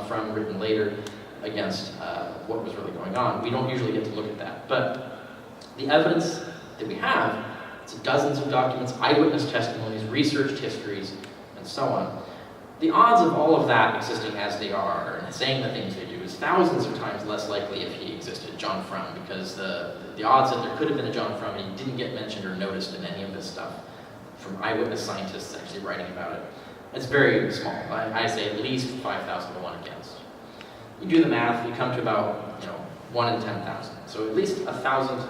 Frum, written later, against what was really going on. We don't usually get to look at that. But the evidence that we have, it's dozens of documents, eyewitness testimonies, researched histories, and so on. The odds of all of that existing as they are and saying the things they do is thousands of times less likely if he existed, John Frum, because the odds that there could have been a John Frum and he didn't get mentioned or noticed in any of this stuff from eyewitness scientists actually writing about it, it's very small. I say at least 5,000 to 1 against. You do the math, you come to about 1 in 10,000. So at least 1,000,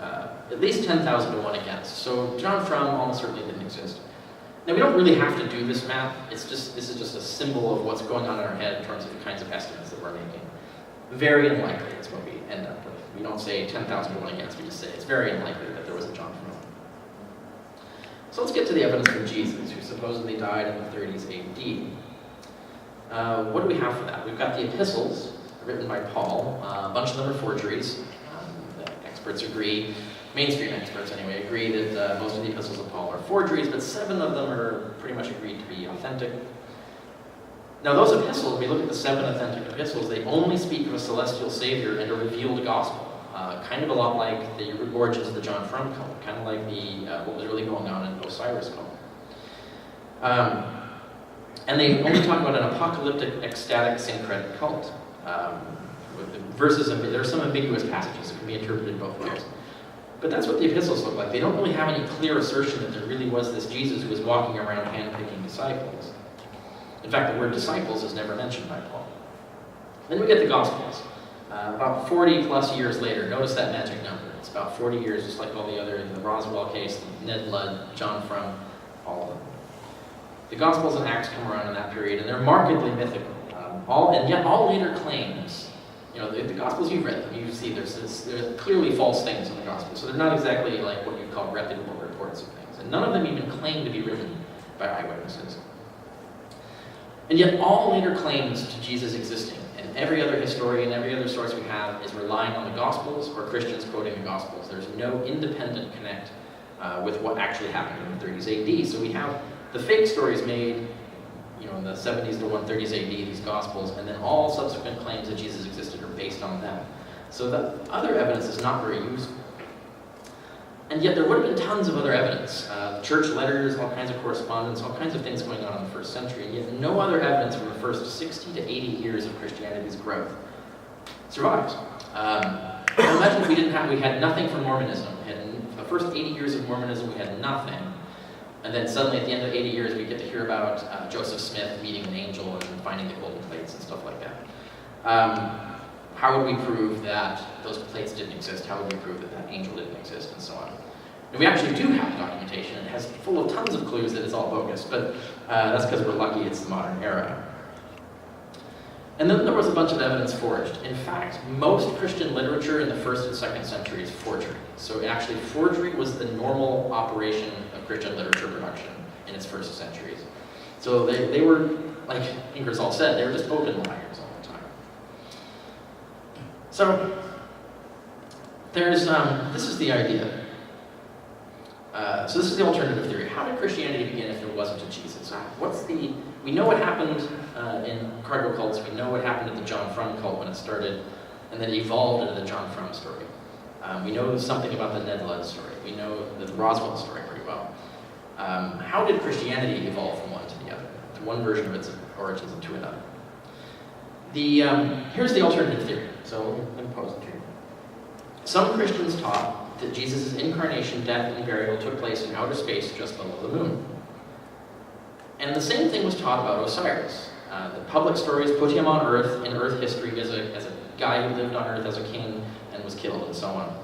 at least 10,000 to 1 against. So John Frum almost certainly didn't exist. Now we don't really have to do this math. This is just a symbol of what's going on in our head in terms of the kinds of estimates that we're making. Very unlikely is what we end up with. We don't say 10,000 to 1 against, we just say it's very unlikely that there was a John Frum. So let's get to the evidence for Jesus, who supposedly died in the 30s AD. What do we have for that? We've got the epistles written by Paul. A bunch of them are forgeries. Experts agree, mainstream experts anyway, agree that most of the epistles of Paul are forgeries, but 7 of them are pretty much agreed to be authentic. Now those epistles, we look at the 7 authentic epistles, they only speak of a celestial Savior and a revealed gospel. Kind of a lot like the origins of the John Frum cult, kind of like what was really going on in Osiris cult. And they only talk about an apocalyptic, ecstatic, syncretic cult. There are some ambiguous passages that can be interpreted both ways. But that's what the epistles look like. They don't really have any clear assertion that there really was this Jesus who was walking around handpicking disciples. In fact, the word disciples is never mentioned by Paul. Then we get the Gospels. About 40 plus years later, notice that magic number. It's about 40 years, just like all the other, the Roswell case, Ned Ludd, John Frum, all of them. The Gospels and Acts come around in that period, and they're markedly mythical. And yet all later claims, the Gospels, you've read them, you see there's clearly false things in the Gospels, so they're not exactly like what you'd call reputable reports of things. And none of them even claim to be written by eyewitnesses. And yet all later claims to Jesus existing, and every other historian, every other source we have is relying on the Gospels or Christians quoting the Gospels. There's no independent connect with what actually happened in the 30s AD. So we have the fake stories made in the 70s to 130s AD, these Gospels, and then all subsequent claims that Jesus existed are based on them. So the other evidence is not very useful. And yet there would have been tons of other evidence. Church letters, all kinds of correspondence, all kinds of things going on in the first century, and yet no other evidence from the first 60 to 80 years of Christianity's growth survives. Imagine if we had nothing from Mormonism. The first 80 years of Mormonism, we had nothing. And then suddenly at the end of 80 years, we get to hear about Joseph Smith meeting an angel and finding the golden plates and stuff like that. How would we prove that those plates didn't exist? How would we prove that that angel didn't exist, and so on? And we actually do have documentation. It has full of tons of clues that it's all bogus, but that's because we're lucky it's the modern era. And then there was a bunch of evidence forged. In fact, most Christian literature in the 1st and 2nd century is forgery. So actually, forgery was the normal operation of Christian literature production in its first centuries. So they were, like Ingersoll said, they were just open liars all the time. So there's, this is the idea. So this is the alternative theory. How did Christianity begin if there wasn't a Jesus? We know what happened in cargo cults. We know what happened at the John Frum cult when it started, and then it evolved into the John Frum story. We know something about the Ned Ludd story. We know the Roswell story pretty well. How did Christianity evolve from one to the other, to one version of its origins and to another? Here's the alternative theory. So let me pose it to you. Some Christians taught that Jesus' incarnation, death, and burial took place in outer space just below the moon. And the same thing was taught about Osiris. The public stories put him on Earth in Earth history as a guy who lived on Earth as a king and was killed and so on.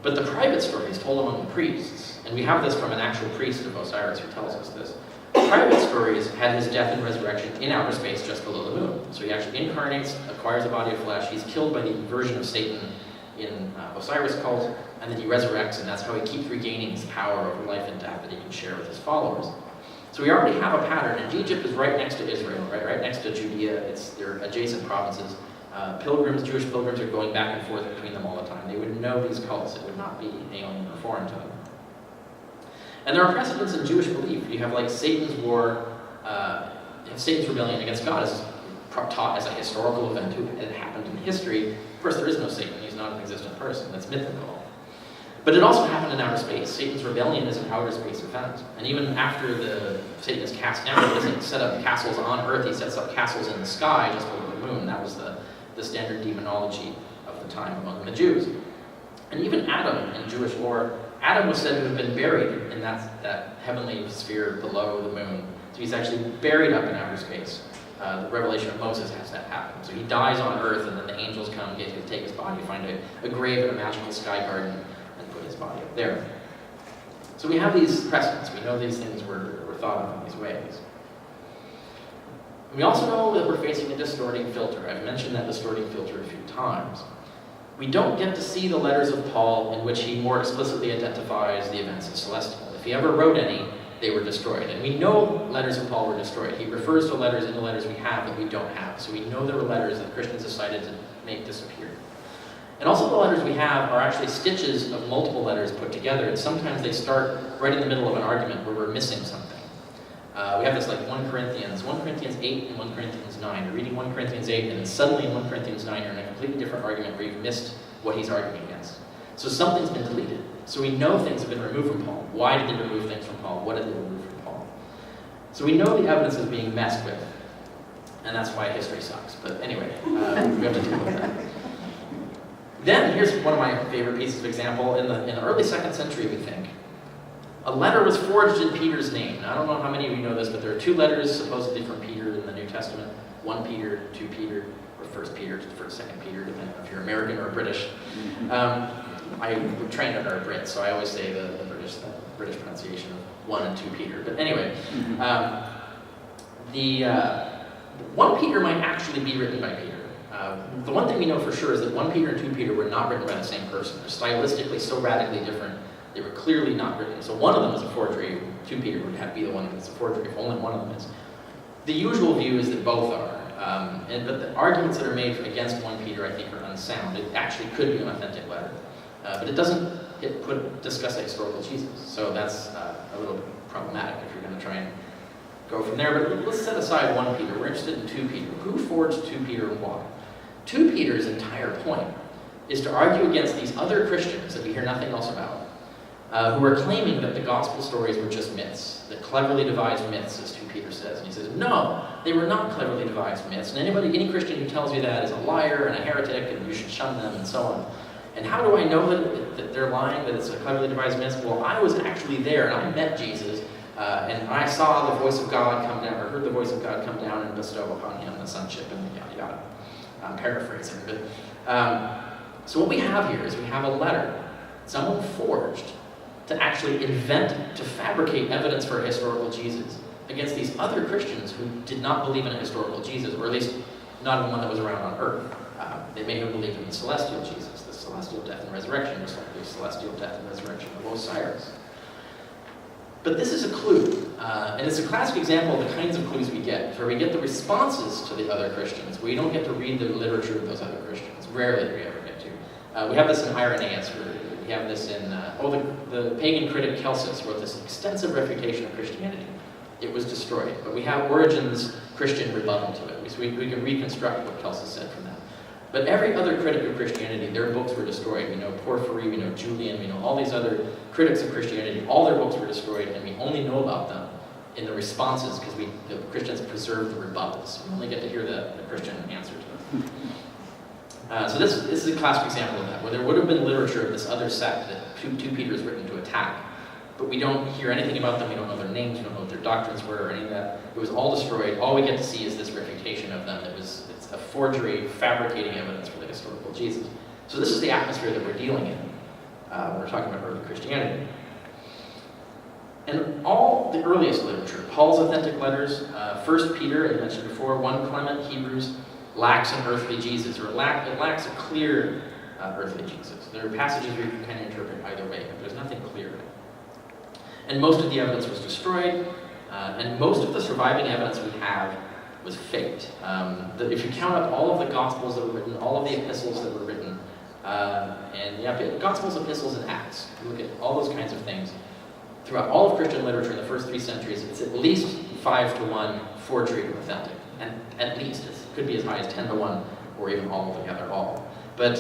But the private stories told among the priests, and we have this from an actual priest of Osiris who tells us this, private stories had his death and resurrection in outer space just below the moon. So he actually incarnates, acquires a body of flesh, he's killed by the version of Satan in Osiris cult, and then he resurrects, and that's how he keeps regaining his power over life and death that he can share with his followers. So we already have a pattern, and Egypt is right next to Israel, right next to Judea. They're adjacent provinces. Jewish pilgrims are going back and forth between them all the time. They would know these cults. It would not be alien or foreign to them. And there are precedents in Jewish belief. You have like Satan's war, Satan's rebellion against God is taught as a historical event who had happened in history. Of course, there is no Satan. He's not an existent person. That's mythical. But it also happened in outer space. Satan's rebellion is an outer space event. And even after Satan is cast down, he doesn't set up castles on Earth. He sets up castles in the sky just below the moon. That was the standard demonology of the time among the Jews. And even Adam, in Jewish lore, Adam was said to have been buried in that heavenly sphere below the moon. So he's actually buried up in outer space. The revelation of Moses has that happen. So he dies on Earth, and then the angels come, get to take his body, find a grave in a magical sky garden, and put his body up there. So we have these precedents. We know these things were thought of in these ways. We also know that we're facing a distorting filter. I've mentioned that distorting filter a few times. We don't get to see the letters of Paul in which he more explicitly identifies the events of celestial. If he ever wrote any, they were destroyed. And we know letters of Paul were destroyed. He refers to letters in the letters we have that we don't have. So we know there were letters that Christians decided to make disappear. And also the letters we have are actually stitches of multiple letters put together, and sometimes they start right in the middle of an argument where we're missing something. We have this like 1 Corinthians 8 and 1 Corinthians 9. You're reading 1 Corinthians 8, and then suddenly in 1 Corinthians 9 you're in a completely different argument where you've missed what he's arguing against. So something's been deleted. So we know things have been removed from Paul. Why did they remove things from Paul? What did they remove from Paul? So we know the evidence is being messed with, and that's why history sucks. But anyway, we have to deal with that. Then here's one of my favorite pieces of example. In the early 2nd century, we think, a letter was forged in Peter's name. Now, I don't know how many of you know this, but there are 2 letters supposedly from Peter in the New Testament. 1 Peter, 2 Peter, or 1 Peter, 2 Peter, depending on if you're American or British. I trained under a Brit, so I always say the British pronunciation of 1 and 2 Peter. But anyway, the 1 Peter might actually be written by Peter. The one thing we know for sure is that 1 Peter and 2 Peter were not written by the same person. They're stylistically so radically different. They were clearly not written. So one of them is a forgery. 2 Peter would have to be the one that's a forgery if only one of them is. The usual view is that both are. But the arguments that are made against 1 Peter, I think, are unsound. It actually could be an authentic letter. But it doesn't discuss a historical Jesus. So that's a little problematic if you're going to try and go from there. But let's set aside 1 Peter. We're interested in 2 Peter. Who forged 2 Peter and why? 2 Peter's entire point is to argue against these other Christians that we hear nothing else about, who are claiming that the gospel stories were just myths, that cleverly devised myths, as 2 Peter says. And he says, no, they were not cleverly devised myths. And any Christian who tells you that is a liar and a heretic, and you should shun them, and so on. And how do I know that they're lying, that it's a cleverly devised myth? Well, I was actually there, and I met Jesus, and I saw the voice of God come down, or heard the voice of God come down and bestow upon him the sonship, and yada yada. I'm paraphrasing, but so what we have here is we have a letter someone forged to actually invent, to fabricate evidence for a historical Jesus against these other Christians who did not believe in a historical Jesus, or at least not in one that was around on earth. They may have believed in the celestial Jesus, the celestial death and resurrection, just like the celestial death and resurrection of Osiris. But this is a clue, and it's a classic example of the kinds of clues we get, where we get the responses to the other Christians. We don't get to read the literature of those other Christians. Rarely do we ever get to. We have this in Irenaeus, we have this in, the pagan critic Celsus wrote this extensive refutation of Christianity. It was destroyed, but we have Origen's Christian rebuttal to it, so we can reconstruct what Celsus said from that. But every other critic of Christianity, their books were destroyed. We know Porphyry, we know Julian, we know all these other critics of Christianity. All their books were destroyed, and we only know about them in the responses because the Christians preserved the rebuttals. We only get to hear the Christian answer to them. So this is a classic example of that, where there would have been literature of this other sect that 2 Peter is written to attack, but we don't hear anything about them. We don't know their names. We don't know what their doctrines were or any of that. It was all destroyed. All we get to see is this refutation of them. It's a forgery, fabricating evidence for the historical Jesus. So this is the atmosphere that we're dealing in when we're talking about early Christianity. And all the earliest literature, Paul's authentic letters, 1 Peter, as I mentioned before, 1 Clement, Hebrews, lacks an earthly Jesus, or it lacks a clear earthly Jesus. There are passages where you can kind of interpret either way, but there's nothing clear in it. And most of the evidence was destroyed, and most of the surviving evidence we have was faked. If you count up all of the Gospels that were written, all of the epistles that were written, and the Gospels, epistles, and Acts, if you look at all those kinds of things, throughout all of Christian literature in the first 3 centuries, it's at least 5-to-1 forgery to authentic, and at least it's could be as high as 10 to 1, or even all together all. But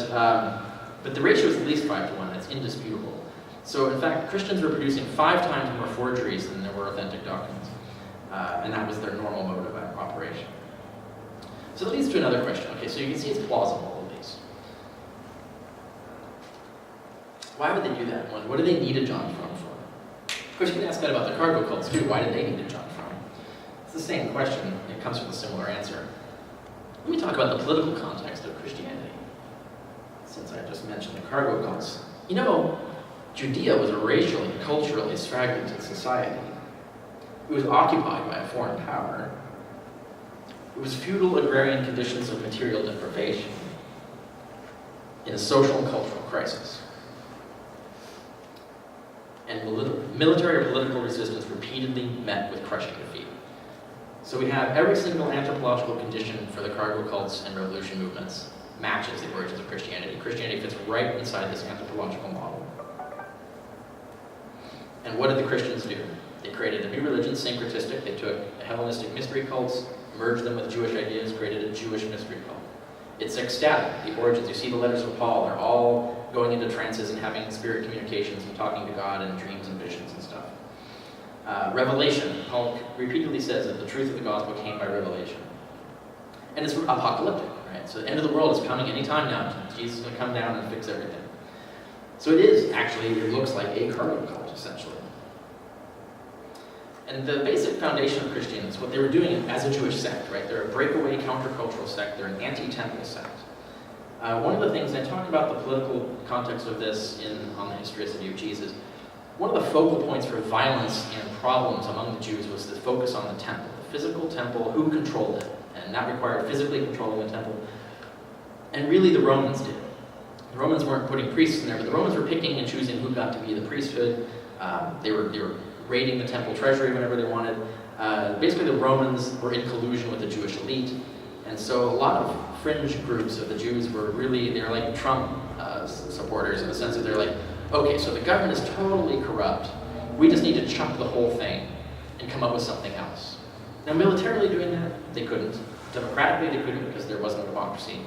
the ratio is at least 5 to 1, and it's indisputable. So in fact, Christians were producing 5 times more forgeries than there were authentic documents. And that was their normal mode of operation. So that leads to another question. Okay, so you can see it's plausible, at least. Why would they do that? What do they need a John from for? Of course, you can ask that about the cargo cults too. Why did they need a John from? It's the same question. It comes with a similar answer. Let me talk about the political context of Christianity, since I just mentioned the cargo cults. You know, Judea was a racially and culturally fragmented society. It was occupied by a foreign power. It was feudal agrarian conditions of material deprivation in a social and cultural crisis. And military or political resistance repeatedly met with crushing defeat. So we have every single anthropological condition for the cargo cults and revolution movements matches the origins of Christianity. Christianity fits right inside this anthropological model. And what did the Christians do? They created a new religion, syncretistic. They took Hellenistic mystery cults, merged them with Jewish ideas, created a Jewish mystery cult. It's ecstatic, the origins. You see the letters of Paul, they're all going into trances and having spirit communications and talking to God in dreams and visions and stuff. Revelation, Paul repeatedly says that the truth of the gospel came by revelation. And it's apocalyptic, right? So the end of the world is coming anytime now. Jesus is going to come down and fix everything. So it is actually, it looks like a cargo cult, essentially. And the basic foundation of Christians, what they were doing as a Jewish sect, right? They're a breakaway countercultural sect. They're an anti-temple sect. One of the things, I talked about the political context of this on the historicity of Jesus. One of the focal points for violence and problems among the Jews was the focus on the temple, the physical temple, who controlled it. And that required physically controlling the temple. And really the Romans did. The Romans weren't putting priests in there, but the Romans were picking and choosing who got to be the priesthood. They were raiding the temple treasury whenever they wanted. Basically, the Romans were in collusion with the Jewish elite. And so a lot of fringe groups of the Jews were really, they're like Trump supporters in the sense that they're like, okay, so the government is totally corrupt. We just need to chuck the whole thing and come up with something else. Now, militarily doing that, they couldn't. Democratically, they couldn't because there wasn't a democracy.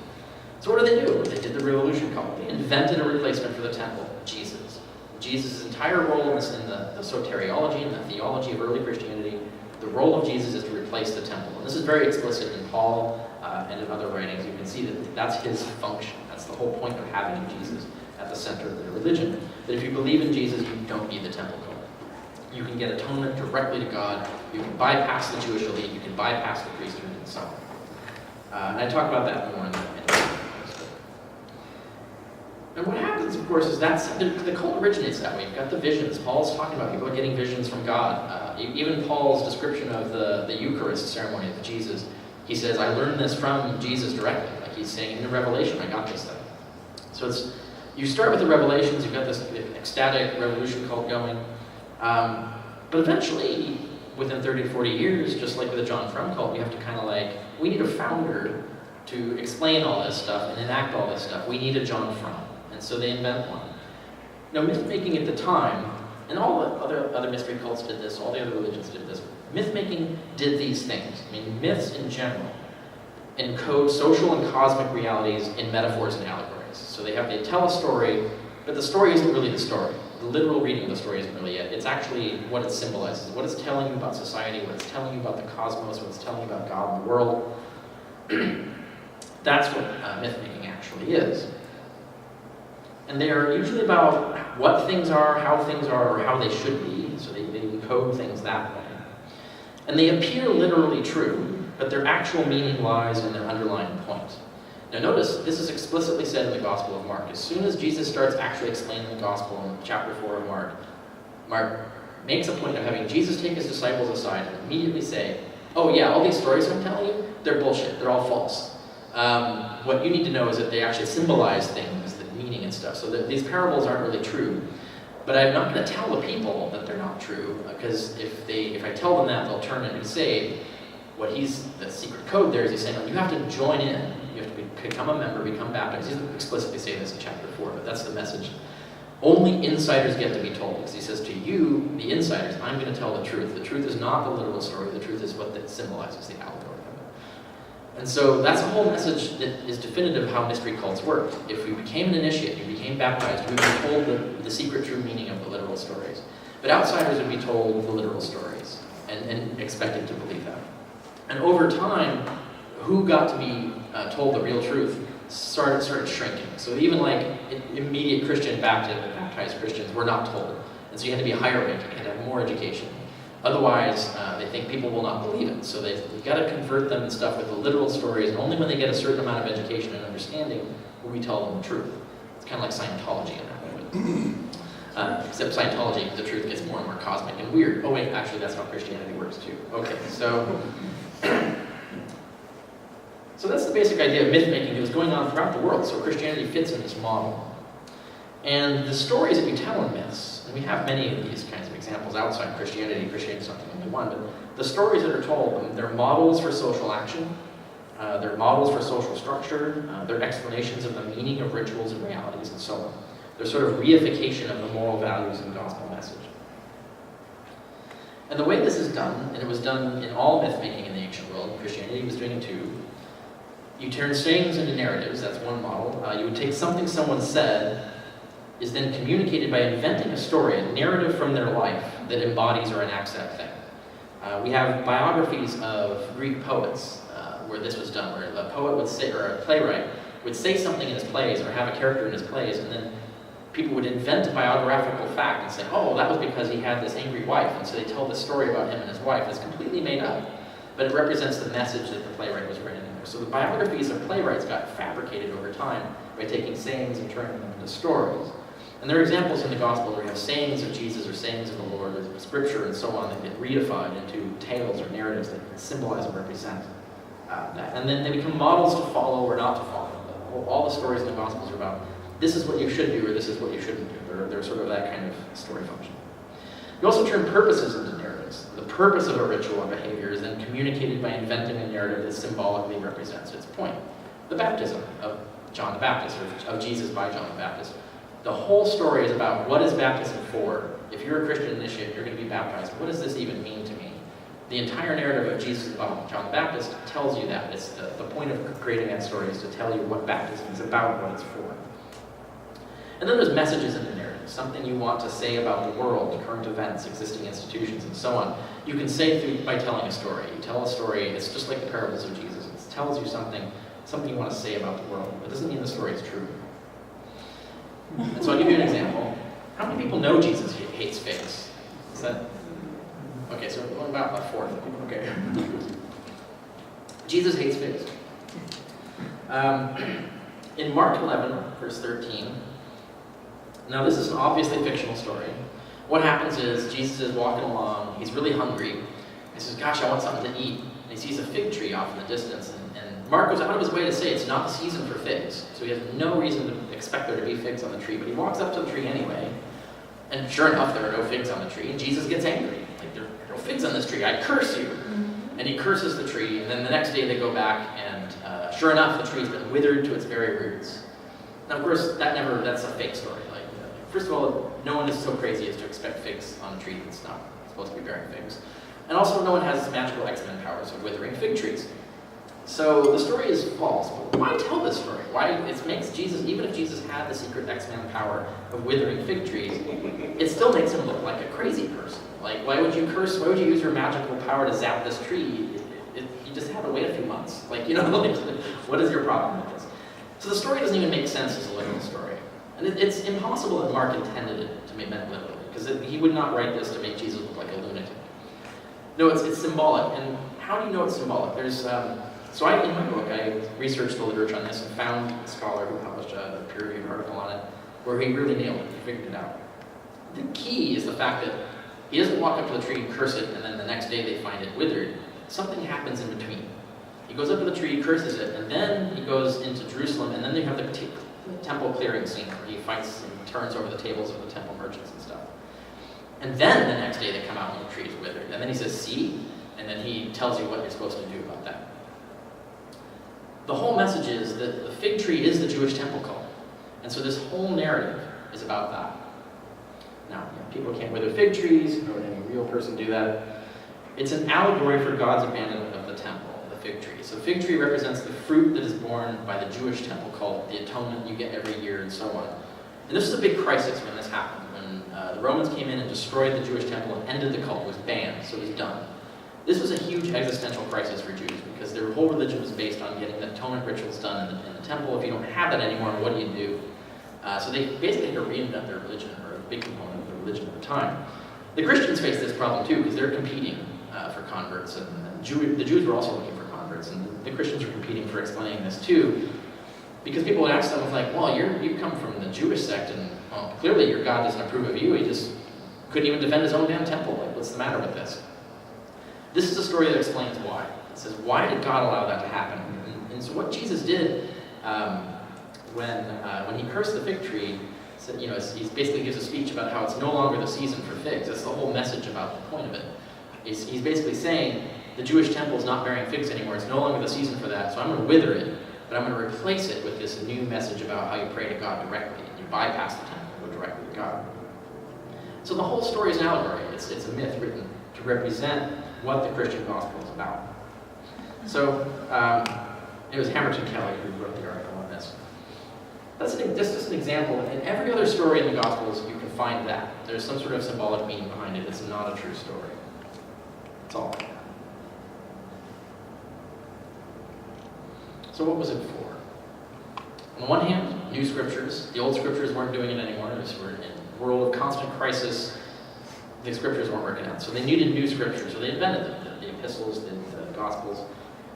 So what did they do? They did the revolution cult. They invented a replacement for the temple, Jesus. Jesus' entire role in the soteriology and the theology of early Christianity, the role of Jesus is to replace the temple. And this is very explicit in Paul and in other writings. You can see that that's his function. That's the whole point of having Jesus at the center of the religion. That if you believe in Jesus, you don't need the temple cult. You can get atonement directly to God. You can bypass the Jewish elite. You can bypass the priesthood and so on. And I talk about that more in the And what happens, of course, is the cult originates that way. You've got the visions. Paul's talking about people are getting visions from God. Even Paul's description of the Eucharist ceremony of Jesus, he says, I learned this from Jesus directly. Like he's saying, in the Revelation, I got this thing. So you start with the Revelations, you've got this ecstatic revolution cult going. But eventually, within 30 to 40 years, just like with the John Frum cult, we have to kind of we need a founder to explain all this stuff and enact all this stuff. We need a John Frum. And so they invent one. Now, myth-making at the time, and all the other mystery cults did this, all the other religions did this, myth-making did these things. I mean, myths in general encode social and cosmic realities in metaphors and allegories. So they tell a story, but the story isn't really the story. The literal reading of the story isn't really it. It's actually what it symbolizes, what it's telling you about society, what it's telling you about the cosmos, what it's telling you about God and the world. That's what myth-making actually is. And they are usually about what things are, how things are, or how they should be. So they encode things that way. And they appear literally true, but their actual meaning lies in their underlying point. Now notice, this is explicitly said in the Gospel of Mark. As soon as Jesus starts actually explaining the Gospel in chapter 4 of Mark, Mark makes a point of having Jesus take his disciples aside and immediately say, oh yeah, all these stories I'm telling you, they're bullshit, they're all false. What you need to know is that they actually symbolize things, the meaning and stuff. So these parables aren't really true. But I'm not going to tell the people that they're not true, because if I tell them that, they'll turn and be saved. The secret code there is he's saying, you have to join in. You have to become a member, become baptized. He doesn't explicitly say this in chapter 4, but that's the message. Only insiders get to be told, because he says to you, the insiders, I'm going to tell the truth. The truth is not the literal story. The truth is what that symbolizes, the allegory of And so that's a whole message that is definitive of how mystery cults work. If you became an initiate, you became baptized, you would be told the secret true meaning of the literal stories. But outsiders would be told the literal stories and expected to believe them. And over time, who got to be told the real truth started shrinking. So even like immediate Christian baptized Christians were not told. And so you had to be higher ranking, you had to have more education. Otherwise, they think people will not believe it. So you've got to convert them and stuff with the literal stories, and only when they get a certain amount of education and understanding will we tell them the truth. It's kind of like Scientology in that way. Except Scientology, the truth gets more and more cosmic and weird. Oh wait, actually that's how Christianity works too. Okay, so that's the basic idea of myth-making that was going on throughout the world. So Christianity fits in this model. And the stories that we tell in myths, and we have many of these kinds of examples outside Christianity. Christianity is not the only one, but the stories that are told, they're models for social action, they're models for social structure, they're explanations of the meaning of rituals and realities and so on. They're sort of reification of the moral values and gospel message. And the way this is done, and it was done in all myth-making in the ancient world, Christianity was doing it too, you turn sayings into narratives, that's one model. You would take something someone said, is then communicated by inventing a story, a narrative from their life that embodies or enacts that thing. We have biographies of Greek poets where this was done, where a poet would say, or a playwright would say something in his plays, or have a character in his plays, and then people would invent a biographical fact and say, oh, that was because he had this angry wife, and so they tell this story about him and his wife. It's completely made up, but it represents the message that the playwright was writing in there. So the biographies of playwrights got fabricated over time by taking sayings and turning them into stories. And there are examples in the gospel where you have sayings of Jesus or sayings of the Lord, or scripture and so on, that get reified into tales or narratives that symbolize and represent that. And then they become models to follow or not to follow. All the stories in the gospels are about, this is what you should do or this is what you shouldn't do. They're sort of that kind of story function. You also turn purposes into narratives. The purpose of a ritual or behavior is then communicated by inventing a narrative that symbolically represents its point. The baptism of John the Baptist, or of Jesus by John the Baptist. The whole story is about what is baptism for. If you're a Christian initiate, you're going to be baptized. What does this even mean to me? The entire narrative of Jesus by John the Baptist tells you that. It's the point of creating that story is to tell you what baptism is about, what it's for. And then there's messages in the narrative, something you want to say about the world, current events, existing institutions, and so on. You can say by telling a story. You tell a story, it's just like the parables of Jesus. It tells you something you want to say about the world. It doesn't mean the story is true. And so I'll give you an example. How many people know Jesus hates figs? Is that? Okay, so about a fourth. Okay. Jesus hates figs. In Mark 11, verse 13, now this is an obviously fictional story. What happens is Jesus is walking along, he's really hungry. He says, gosh, I want something to eat. And he sees a fig tree off in the distance. And Mark goes out of his way to say it's not the season for figs. So he has no reason to expect there to be figs on the tree. But he walks up to the tree anyway. And sure enough, there are no figs on the tree. And Jesus gets angry. Like, there are no figs on this tree. I curse you. And he curses the tree. And then the next day they go back. And sure enough, the tree's been withered to its very roots. Now, of course, that's a fake story. First of all, no one is so crazy as to expect figs on a tree that's not supposed to be bearing figs. And also, no one has magical X-Men powers of withering fig trees. So the story is false. But why tell this story? Why it makes Jesus, even if Jesus had the secret X-Men power of withering fig trees, it still makes him look like a crazy person. Like, why would you curse? Why would you use your magical power to zap this tree? You just have to wait a few months. Like, what is your problem with this? So the story doesn't even make sense as a literal story. And it's impossible that Mark intended it to be meant literally, because he would not write this to make Jesus look like a lunatic. No, it's symbolic. And how do you know it's symbolic? In my book, I researched the literature on this and found a scholar who published a peer-reviewed article on it, where he really nailed it. He figured it out. The key is the fact that he doesn't walk up to the tree and curse it, and then the next day they find it withered. Something happens in between. He goes up to the tree, curses it, and then he goes into Jerusalem, and then they have the temple clearing scene where he fights and turns over the tables of the temple merchants and stuff. And then the next day they come out and the tree is withered. And then he says, see? And then he tells you what you're supposed to do about that. The whole message is that the fig tree is the Jewish temple cult. And so this whole narrative is about that. Now, people can't wither fig trees, nor would any real person do that. It's an allegory for God's abandonment of the temple. The fig tree. So fig tree represents the fruit that is born by the Jewish temple cult, the atonement you get every year, and so on. And this was a big crisis when this happened, when the Romans came in and destroyed the Jewish temple and ended the cult. It was banned, so it was done. This was a huge existential crisis for Jews because their whole religion was based on getting the atonement rituals done in the temple. If you don't have that anymore, what do you do? So they basically had to reinvent their religion, or a big component of their religion at the time. The Christians faced this problem too because they're competing for converts, and the Jews were also looking for converts, and the Christians were competing for explaining this too. Because people would ask them, like, well, you come from the Jewish sect, and well, clearly your God doesn't approve of you. He just couldn't even defend his own damn temple. Like, what's the matter with this? This is a story that explains why. It says, why did God allow that to happen? And so what Jesus did when he cursed the fig tree, said, he basically gives a speech about how it's no longer the season for figs. That's the whole message about the point of it. He's basically saying the Jewish temple is not bearing figs anymore. It's no longer the season for that, so I'm going to wither it. But I'm going to replace it with this new message about how you pray to God directly. You bypass the temple and go directly to God. So the whole story is an allegory. It's a myth written to represent what the Christian gospel is about. So it was Hamilton Kelly who wrote the article on this. That's just an example. In every other story in the Gospels, you can find that. There's some sort of symbolic meaning behind it. It's not a true story. That's all. So what was it for? On the one hand, new scriptures. The old scriptures weren't doing it anymore. We're in a world of constant crisis. The scriptures weren't working out. So they needed new scriptures. So they invented them. The epistles, the Gospels.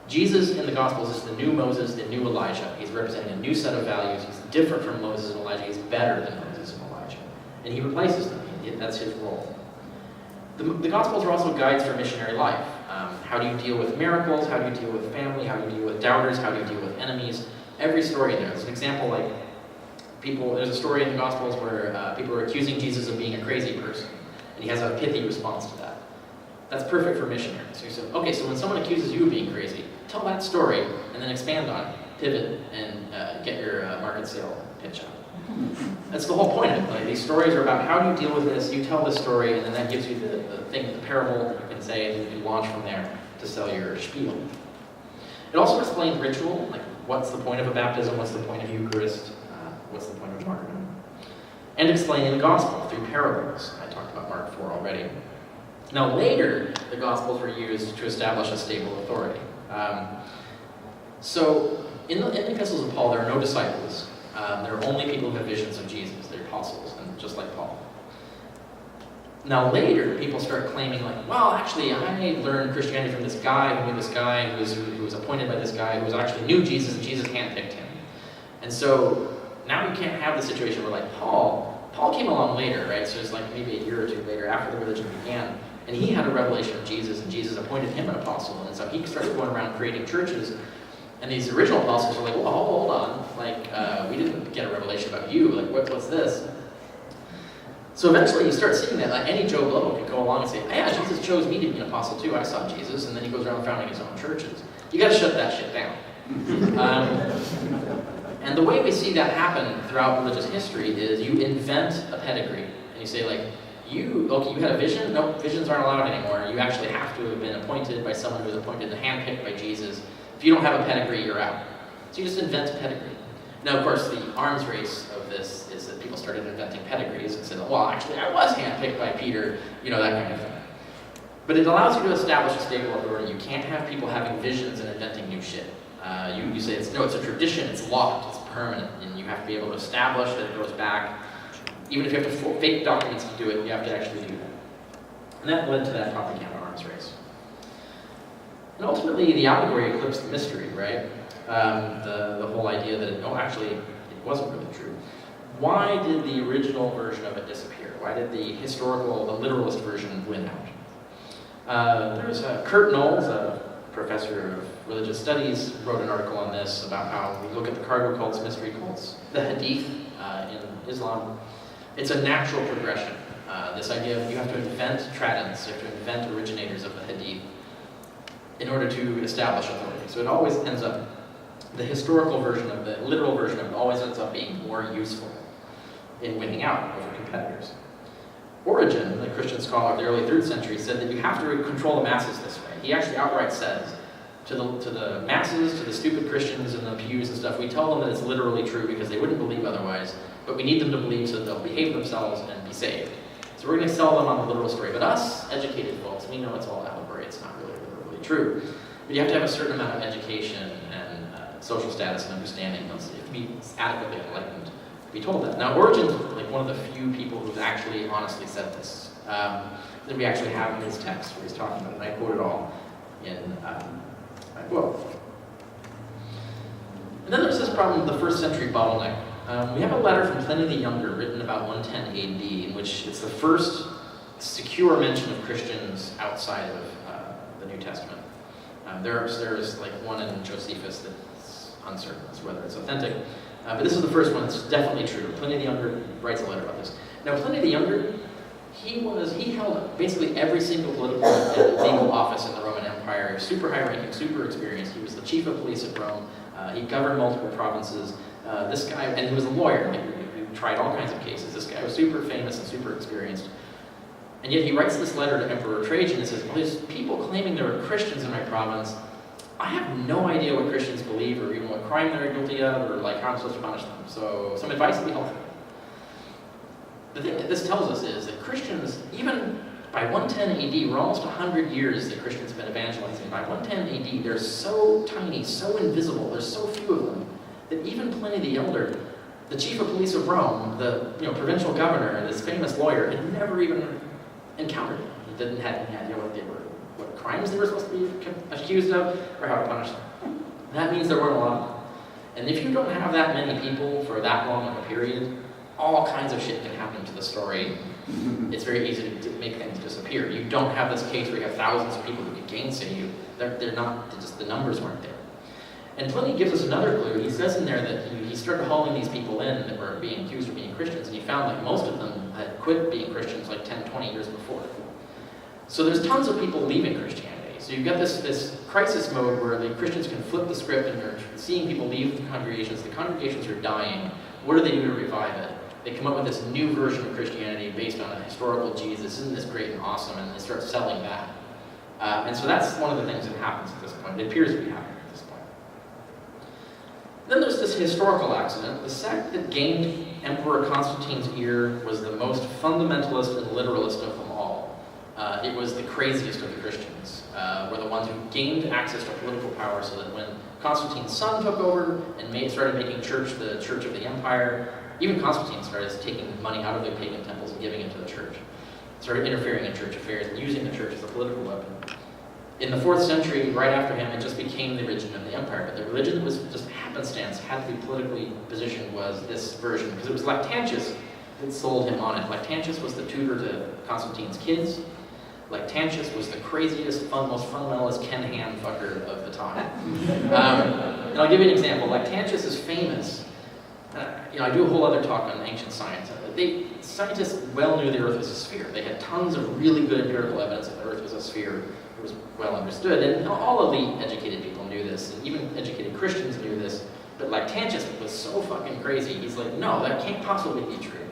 Jesus in the Gospels is the new Moses, the new Elijah. He's representing a new set of values. He's different from Moses and Elijah. He's better than Moses and Elijah. And he replaces them. That's his role. The Gospels are also guides for missionary life. How do you deal with miracles? How do you deal with family? How do you deal with doubters? How do you deal with enemies? Every story in there. There's an example like there's a story in the Gospels where people are accusing Jesus of being a crazy person. And he has a pithy response to that. That's perfect for missionaries. So he said, okay, so when someone accuses you of being crazy, tell that story and then expand on it, pivot, and get your market sale pitch out. That's the whole point of it. Like, these stories are about how do you deal with this, you tell the story, and then that gives you the parable that you can say, and you launch from there to sell your spiel. It also explains ritual, like what's the point of a baptism, what's the point of Eucharist, what's the point of martyrdom. And explaining the gospel through parables. I talked about Mark 4 already. Now later, the Gospels were used to establish a stable authority. So in the epistles of Paul, there are no disciples. There are only people who have visions of Jesus, the apostles, and just like Paul. Now later, people start claiming like, well, actually, I learned Christianity from this guy who knew this guy, who was appointed by this guy, who actually knew Jesus, and Jesus handpicked him. And so now you can't have the situation where like Paul came along later, right? So it's like maybe a year or two later after the religion began, and he had a revelation of Jesus, and Jesus appointed him an apostle, and so he started going around creating churches. And these original apostles are like, well, hold on, like, we didn't get a revelation about you, like, what's this? So eventually you start seeing that, like, any Joe Blow can go along and say, yeah, Jesus chose me to be an apostle too, I saw Jesus, and then he goes around founding his own churches. You gotta shut that shit down. And the way we see that happen throughout religious history is you invent a pedigree, and you say, like, you had a vision? No, visions aren't allowed anymore. You actually have to have been appointed by someone who was appointed and handpicked by Jesus. If you don't have a pedigree, you're out. So you just invent a pedigree. Now, of course, the arms race of this is that people started inventing pedigrees and said, well, actually, I was handpicked by Peter, that kind of thing. But it allows you to establish a stable authority. You can't have people having visions and inventing new shit. You say, it's a tradition, it's locked, it's permanent, and you have to be able to establish that it goes back. Even if you have to fake documents to do it, you have to actually do that. And that led to that propaganda arms race. And ultimately, the allegory eclipsed the mystery, right? The whole idea that, actually, it wasn't really true. Why did the original version of it disappear? Why did the literalist version win out? There's Kurt Knowles, a professor of religious studies, wrote an article on this about how we look at the cargo cults, mystery cults, the hadith in Islam. It's a natural progression. This idea of you have to invent tradins, you have to invent originators of the hadith in order to establish authority. So it always ends up, the historical version of the literal version of it always ends up being more useful in winning out over competitors. Origen, the Christian scholar of the early 3rd century, said that you have to control the masses this way. He actually outright says, To the masses, to the stupid Christians in the pews and stuff, we tell them that it's literally true because they wouldn't believe otherwise, but we need them to believe so that they'll behave themselves and be saved. So we're going to sell them on the literal story. But us, educated folks, we know it's all allegory. It's not really literally true. But you have to have a certain amount of education and social status and understanding. You have to be adequately enlightened to be told that. Now, Origen's like one of the few people who's actually honestly said this. That we actually have in his text where he's talking about it, and I quote it all in my book. And then there's this problem with the first century bottleneck. We have a letter from Pliny the Younger written about 110 AD, in which it's the first secure mention of Christians outside of the New Testament. There's like one in Josephus that's uncertain as to whether it's authentic, but this is the first one that's definitely true. Pliny the Younger writes a letter about this. Now, Pliny the Younger, he held basically every single political and legal office in the Roman Empire. He was super high-ranking, super experienced. He was the chief of police at Rome. He governed multiple provinces. This guy, and he was a lawyer. He tried all kinds of cases. This guy was super famous and super experienced. And yet he writes this letter to Emperor Trajan and says, well, there's people claiming there are Christians in my province. I have no idea what Christians believe or even what crime they're guilty of or like how I'm supposed to punish them. So some advice would be helpful. The thing that this tells us is that Christians, even by 110 AD, we're almost 100 years that Christians have been evangelizing. By 110 AD, they're so tiny, so invisible, there's so few of them, that even Pliny the Elder, the chief of police of Rome, the provincial governor, this famous lawyer, had never even encountered them. He didn't have any idea what crimes they were supposed to be accused of, or how to punish them. That means there weren't a lot of them. And if you don't have that many people for that long of a period, all kinds of shit can happen to the story. It's very easy to make things disappear. You don't have this case where you have thousands of people who can gainsay you. They're not, just the numbers weren't there. And Pliny gives us another clue. He says in there that he started hauling these people in that were being accused of being Christians, and he found like most of them had quit being Christians like 10, 20 years before. So there's tons of people leaving Christianity. So you've got this crisis mode where the Christians can flip the script and you're seeing people leave the congregations. The congregations are dying. What do they do to revive it? They come up with this new version of Christianity based on a historical Jesus. Isn't this great and awesome? And they start selling that. And so that's one of the things that happens at this point. It appears to be happening at this point. Then there's this historical accident. The sect that gained Emperor Constantine's ear was the most fundamentalist and literalist of them all. It was the craziest of the Christians. Were the ones who gained access to political power so that when Constantine's son took over and started making church the church of the empire, even Constantine started taking money out of the pagan temples and giving it to the church. Started interfering in church affairs and using the church as a political weapon. In the 4th century, right after him, it just became the religion of the empire. But the religion that was just happenstance, had to be politically positioned, was this version. Because it was Lactantius that sold him on it. Lactantius was the tutor to Constantine's kids. Lactantius was the craziest, most fundamentalist Ken Ham fucker of the time. And I'll give you an example. Lactantius is famous. I do a whole other talk on ancient science. Scientists well knew the Earth was a sphere. They had tons of really good empirical evidence that the Earth was a sphere. It was well understood, and all elite educated people knew this, and even educated Christians knew this, but Lactantius was so fucking crazy, he's like, no, that can't possibly be true.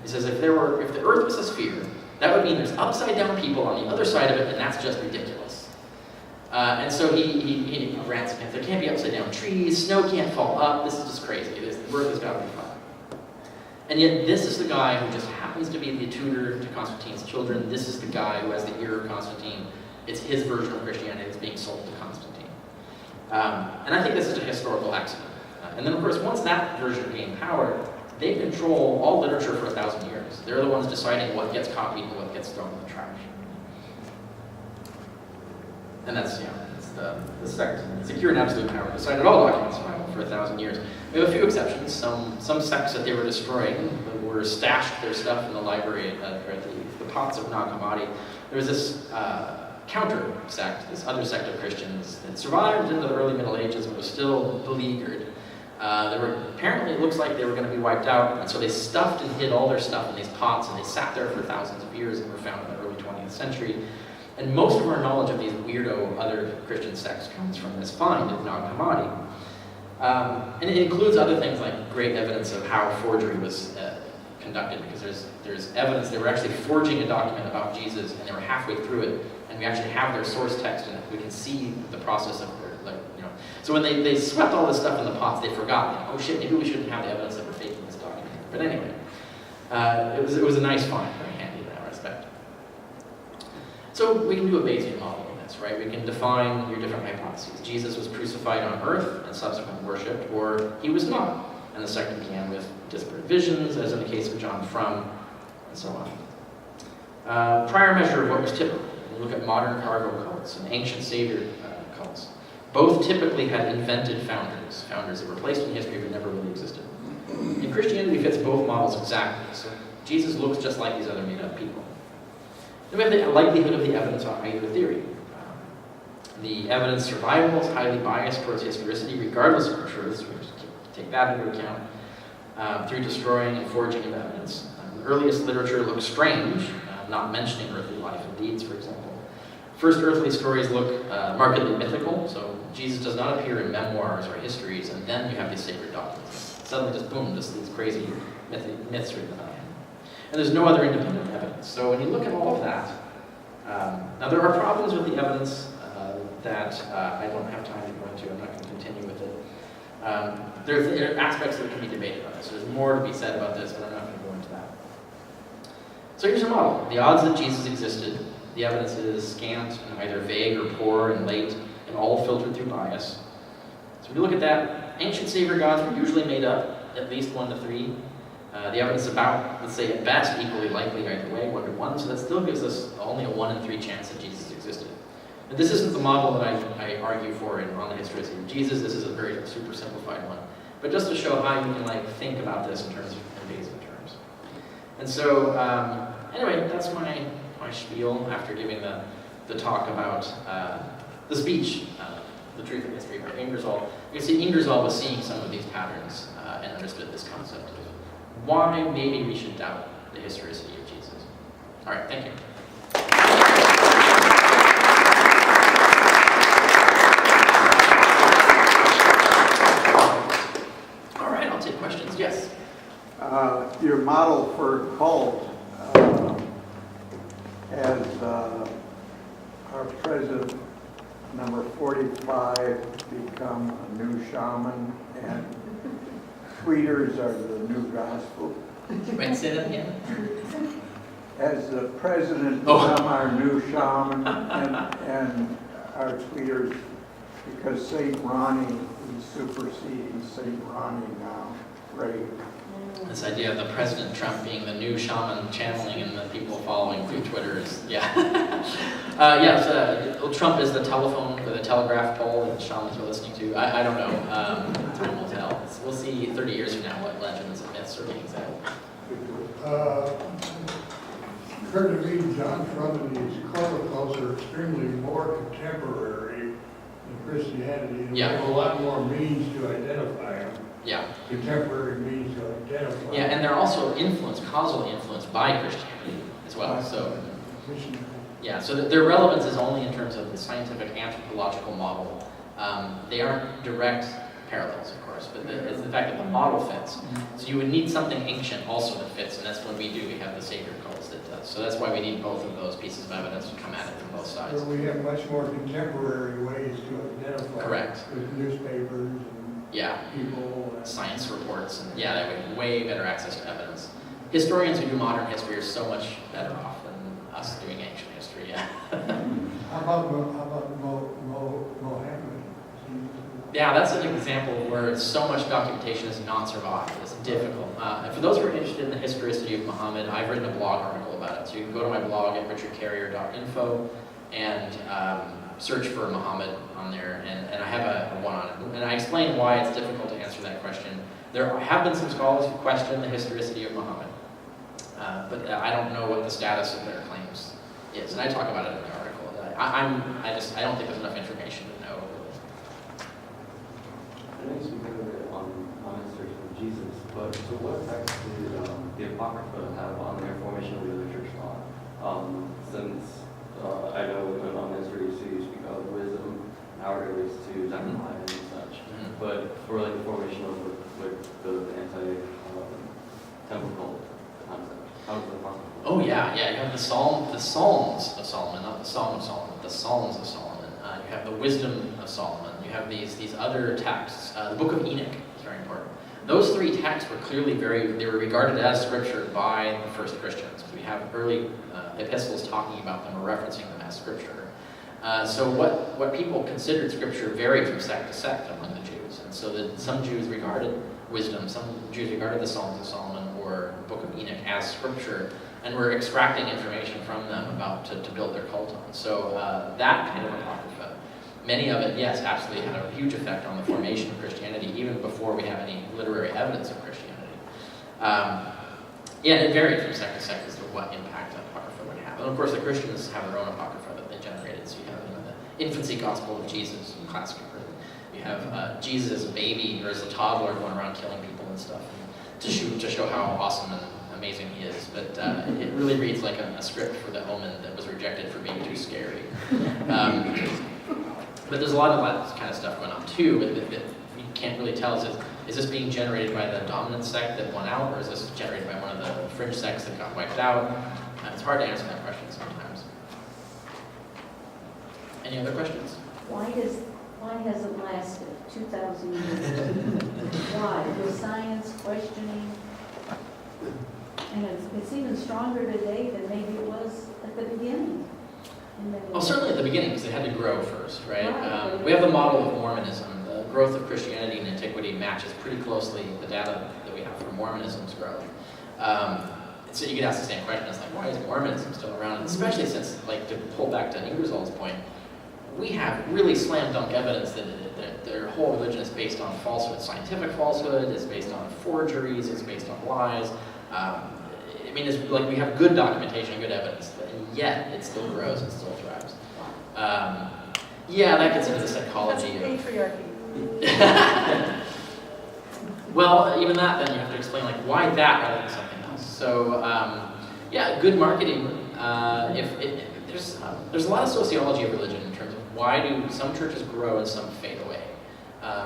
He says, if the Earth was a sphere, that would mean there's upside down people on the other side of it, and that's just ridiculous. And so he rants against, there can't be upside down trees, snow can't fall up, this is just crazy, the Earth has got to be flat. And yet this is the guy who just happens to be the tutor to Constantine's children, this is the guy who has the ear of Constantine. It's his version of Christianity that's being sold to Constantine. And I think this is a historical accident. And then of course, once that version gained power, they control all literature for 1,000 years. They're the ones deciding what gets copied and what gets thrown in the trash. And that's, it's the sect, secure and absolute power, decided all documents survival for 1,000 years. We have a few exceptions. Some sects that they were destroying were stashed their stuff in the library at the pots of Nag Hammadi. There was this counter sect, this other sect of Christians that survived into the early Middle Ages and was still beleaguered. Apparently it looks like they were going to be wiped out, and so they stuffed and hid all their stuff in these pots, and they sat there for thousands of years and were found in the early 20th century. And most of our knowledge of these weirdo other Christian sects comes from this find of Nag Hammadi. And it includes other things like great evidence of how forgery was conducted, because there's evidence they were actually forging a document about Jesus, and they were halfway through it, and we actually have their source text, and we can see the process of So when they swept all this stuff in the pots, they forgot, like, oh shit, maybe we shouldn't have the evidence that we're faking this document. But anyway, it was a nice find, very handy in that respect. So we can do a Bayesian model of this, right? We can define your different hypotheses. Jesus was crucified on earth and subsequently worshipped, or he was not. And the second began with disparate visions, as in the case of John Frum, and so on. Prior measure of what was typical. We look at modern cargo cults and ancient savior cults. Both typically had invented founders that were placed in history but never really existed. And Christianity fits both models exactly. So Jesus looks just like these other made-up people. Then we have the likelihood of the evidence on either theory. The evidence survival is highly biased towards historicity, regardless of our truths. We just take that into account through destroying and forging of evidence. The earliest literature looks strange, not mentioning earthly life and deeds, for example. First earthly stories look markedly mythical, so Jesus does not appear in memoirs or histories, and then you have these sacred documents. Suddenly just boom, just these crazy myths written about him. And there's no other independent evidence. So when you look at all of that, now there are problems with the evidence that I don't have time to go into. I'm not going to continue with it. There are aspects that can be debated on this. So there's more to be said about this, but I'm not going to go into that. So here's your model. The odds that Jesus existed, the evidence is scant and either vague or poor and late, and all filtered through bias. So when you look at that, ancient savior gods were usually made up, at least 1 to 3. The evidence about, let's say, at best, equally likely either way, 1 to 1, so that still gives us only a 1 in 3 chance that Jesus existed. But this isn't the model that I argue for on the historicity of Jesus. This is a very super simplified one. But just to show how you can think about this in terms of Bayesian terms. And so, anyway, that's my spiel after giving the talk about the speech, The Truth of History by Ingersoll. You can see Ingersoll was seeing some of these patterns and understood this concept of why maybe we should doubt the historicity of Jesus. All right, thank you. All right, I'll take questions. Yes? Your model for a cult has our president, number 45, become a new shaman, and tweeters are the new gospel. Wait, say that again? Has the president become our new shaman and our tweeters, because St. Ronnie is superseding St. Ronnie now, right? This idea of the President Trump being the new shaman channeling and the people following through Twitter is, yeah. Yes, Trump is the telephone or the telegraph pole that the shamans are listening to. I don't know. Time will tell. We'll see 30 years from now what legends and myths are being said. Occurred to me, John Frum and these cults are extremely more contemporary than Christianity. And we have a lot more means to identify them. Yeah. Contemporary means to identify. Yeah, and they're also causally influenced by Christianity as well. So, yeah, so their relevance is only in terms of the scientific anthropological model. They aren't direct parallels, of course, but it's the fact that the model fits. So you would need something ancient also that fits, and that's what we do. We have the savior cults that does. So that's why we need both of those pieces of evidence to come at it from both sides. So we have much more contemporary ways to identify. Correct. With newspapers and people. And science reports, and yeah, that way way better access to evidence. Historians who do modern history are so much better off than us doing ancient history, yeah. How about Mohammed? Yeah, that's an example where so much documentation is not survived. It's difficult. And for those who are interested in the historicity of Muhammad, I've written a blog article about it. So you can go to my blog at richardcarrier.info and search for Muhammad on there, and I have a one on it. And I explain why it's difficult to answer that question. There have been some scholars who question the historicity of Muhammad, but I don't know what the status of their claims is. And I talk about it in the article. I don't think there's enough information to know. I know you speak a bit on history of Jesus, but so what effects did the Apocrypha have on their formation of the early church thought? Since I know in on history, so you speak of wisdom, how it relates to Zechariah and such, but for the formation of the anti-temple cult concept, how does the Apocrypha? Oh yeah, you have the Psalms of Solomon, not the Song of Solomon, the Psalms of Solomon. You have the wisdom of Solomon. You have these other texts. The Book of Enoch is very important. Those three texts were clearly they were regarded as scripture by the first Christians. We have early epistles talking about them or referencing them as scripture. So what people considered scripture varied from sect to sect among the Jews. And so that some Jews regarded wisdom, some Jews regarded the Psalms of Solomon or the Book of Enoch as scripture, and were extracting information from them about to build their cult on. So that kind of apocrypha, many of it, yes, absolutely had a huge effect on the formation of Christianity, even before we have any literary evidence of Christianity. Yeah, and it varied from sect to sect as to what impact apocrypha would have. And of course, the Christians have their own apocrypha that they generated. So you have the infancy gospel of Jesus, classic. You have Jesus as a baby or as a toddler going around killing people and stuff, to show how awesome and amazing he is. But it really reads like a script for the Omen that was rejected for being too scary. But there's a lot of that kind of stuff going on too, but you can't really tell. Is this being generated by the dominant sect that won out, or is this generated by one of the fringe sects that got wiped out? It's hard to answer that question sometimes. Any other questions? Why has it lasted 2,000 years? Why? Was science questioning? And it's even stronger today than maybe it was at the beginning. Well, certainly at the beginning, because it had to grow first, right? Right. We have the model of Mormonism. The growth of Christianity in antiquity matches pretty closely the data that we have for Mormonism's growth. So you could ask the same question, it's like, why is Mormonism still around? And especially since, like, to pull back to Ingersoll's point, we have really slam dunk evidence that their whole religion is based on falsehood, scientific falsehood, it's based on forgeries, it's based on lies. I mean, it's like we have good documentation, good evidence, and yet it still grows and still thrives. Yeah, that gets into the psychology That's of patriarchy. well, even that, then you have to explain like why that rather than something else. So yeah, good marketing. There's a lot of sociology of religion in terms of why do some churches grow and some fade away.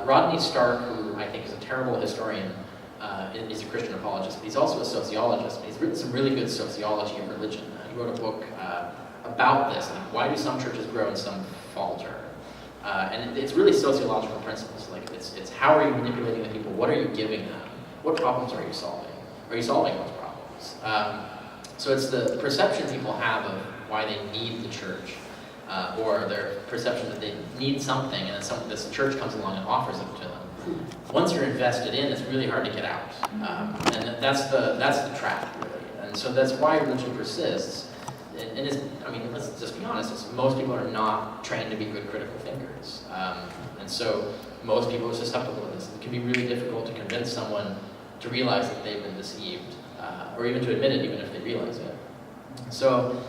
Rodney Stark, who I think is a terrible historian, is a Christian apologist, but he's also a sociologist. He's written some really good sociology of religion. He wrote a book about this, like why do some churches grow and some falter? And it's really sociological principles. Like it's how are you manipulating the people? What are you giving them? What problems are you solving? Are you solving those problems? So it's the perception people have of why they need the church, or their perception that they need something, and then this church comes along and offers it to them. Once you're invested in, it's really hard to get out, and that's the trap, really. And so that's why religion persists. And it's, I mean, let's just be honest, most people are not trained to be good critical thinkers. And so most people are susceptible to this. It can be really difficult to convince someone to realize that they've been deceived, or even to admit it, even if they realize it. So